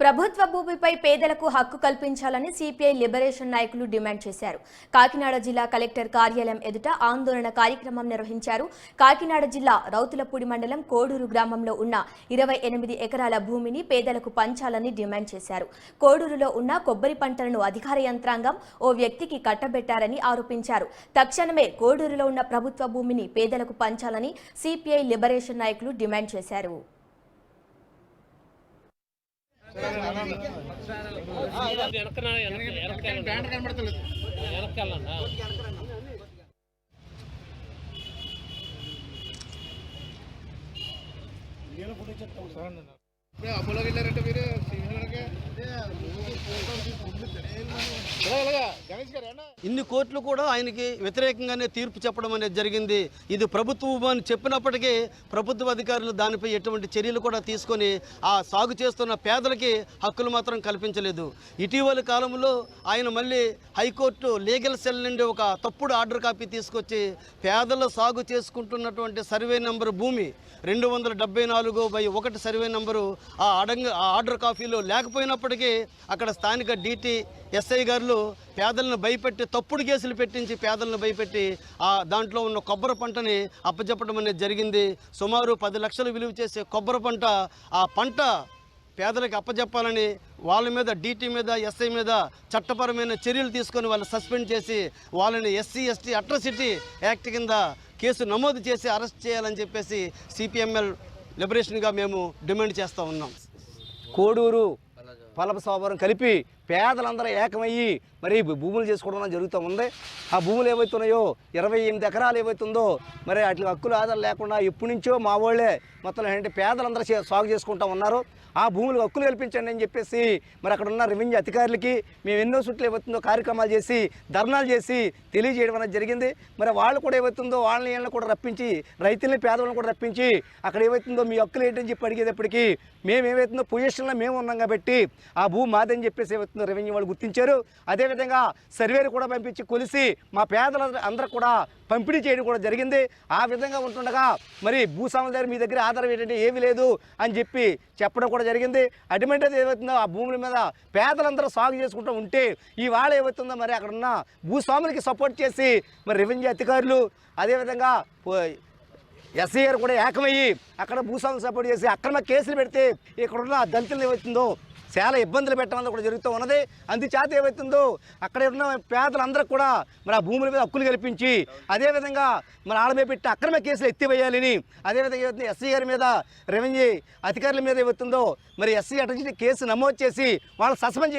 ప్రభుత్వ భూమిపై పేదలకు హక్కు కల్పించాలని సిపిఐ లిబరేషన్ నాయకులు డిమాండ్ చేశారు. కాకినాడ జిల్లా కలెక్టర్ కార్యాలయం ఎదుట ఆందోళన కార్యక్రమం నిర్వహించారు. కాకినాడ జిల్లా రౌతులపూడి మండలం కోడూరు గ్రామంలో ఉన్న 28 ఎకరాల భూమిని పేదలకు పంచాలని డిమాండ్ చేశారు. కోడూరులో ఉన్న కొబ్బరి పంటలను అధికార యంత్రాంగం ఓ వ్యక్తికి కట్టబెట్టారని ఆరోపించారు. తక్షణమే కోడూరులో ఉన్న ప్రభుత్వ భూమిని పేదలకు పంచాలని సిపిఐ లిబరేషన్ నాయకులు డిమాండ్ చేశారు. ఇన్ని కోర్టులు కూడా ఆయనకి వ్యతిరేకంగానే తీర్పు చెప్పడం అనేది జరిగింది. ఇది ప్రభుత్వం అని చెప్పినప్పటికీ ప్రభుత్వ అధికారులు దానిపై ఎటువంటి చర్యలు కూడా తీసుకొని ఆ సాగు చేస్తున్న పేదలకి హక్కులు మాత్రం కల్పించలేదు. ఇటీవల కాలంలో ఆయన మళ్ళీ హైకోర్టు లీగల్ సెల్ నుండి ఒక తప్పుడు ఆర్డర్ కాపీ తీసుకొచ్చి పేదలు సాగు చేసుకుంటున్నటువంటి సర్వే నెంబర్ భూమి 274/1 సర్వే నెంబరు ఆ ఆర్డర్ కాపీలో లేకపోయినప్పటికీ అక్కడ స్థానిక DT SI గారు పేదలను భయపెట్టి తప్పుడు కేసులు పెట్టించి పేదలను భయపెట్టి దాంట్లో ఉన్న కొబ్బరి పంటని అప్పచెప్పడం అనేది జరిగింది. సుమారు 10 లక్షలు విలువ చేసే కొబ్బరి పంట ఆ పంట పేదలకు అప్పచెప్పాలని వాళ్ళ మీద DT మీద SI మీద చట్టపరమైన చర్యలు తీసుకొని వాళ్ళు సస్పెండ్ చేసి వాళ్ళని SC ST అట్రాసిటీ యాక్ట్ కింద కేసు నమోదు చేసి అరెస్ట్ చేయాలని చెప్పేసి CPML లిబరేషన్గా మేము డిమాండ్ చేస్తూ ఉన్నాం. కోడూరు పలపసోవరం కలిపి పేదలందరూ ఏకమయ్యి మరి భూములు చేసుకోవడం జరుగుతూ ఉంది. ఆ భూములు ఏవైతున్నాయో 28 ఎకరాలు ఏవైతుందో మరి వాటి హక్కులు ఆధారం లేకుండా ఎప్పటి నుంచో మా వాళ్ళే మొత్తం ఏంటంటే పేదలందరూ సాగు చేసుకుంటూ ఉన్నారు. ఆ భూములు హక్కులు కల్పించండి అని చెప్పేసి మరి అక్కడ ఉన్న రెవెన్యూ అధికారులకి మేము ఎన్నో చుట్లు ఏవైతుందో కార్యక్రమాలు చేసి ధర్నాలు చేసి తెలియజేయడం అనేది జరిగింది. మరి వాళ్ళు కూడా ఏవైతుందో వాళ్ళని కూడా రప్పించి రైతుల్ని పేదవాళ్ళని కూడా రప్పించి అక్కడ ఏవైతుందో మీ హక్కులు ఏంటని చెప్పి అడిగేటప్పటికీ మేము ఏవైతుందో పొజిషన్లో మేము ఉన్నాం కాబట్టి ఆ భూమి మాదని చెప్పేసి ఏవైతుందో రెవెన్యూ వాళ్ళు గుర్తించారు. అదేవిధంగా సర్వేలు కూడా పంపించి కొలిసి మా పేదల అందరూ కూడా పంపిణీ చేయడం కూడా జరిగింది. ఆ విధంగా ఉంటుండగా మరి భూస్వాముల దగ్గర మీ దగ్గర ఆధారం ఏంటంటే ఏమీ లేదు అని చెప్పి చెప్పడం కూడా జరిగింది. అటువంటిది ఏమవుతుందో ఆ భూముల మీద పేదలందరూ సాగు చేసుకుంటూ ఉంటే ఇవాళ ఏమవుతుందో మరి అక్కడ ఉన్న భూస్వాములకి సపోర్ట్ చేసి మరి రెవెన్యూ అధికారులు అదేవిధంగా SI గారు కూడా ఏకమయ్యి అక్కడ భూస్వాములు సపోర్ట్ చేసి అక్రమ కేసులు పెడితే ఇక్కడున్న దళితులు ఏమవుతుందో చాలా ఇబ్బందులు పెట్టడం కూడా జరుగుతూ ఉన్నది. అందుచేత ఏమవుతుందో అక్కడ ఉన్న పేదలందరూ కూడా మరి ఆ భూముల మీద హక్కులు కల్పించి అదేవిధంగా మరి వాళ్ళ మీద పెట్టి అక్రమ కేసులు ఎత్తివేయాలని అదేవిధంగా ఏమవుతుంది SI గారి మీద రెవెన్యూ అధికారుల మీద ఏమవుతుందో మరి SC అటెన్షన్ కేసు నమోదు చేసి వాళ్ళు సస్పెండ్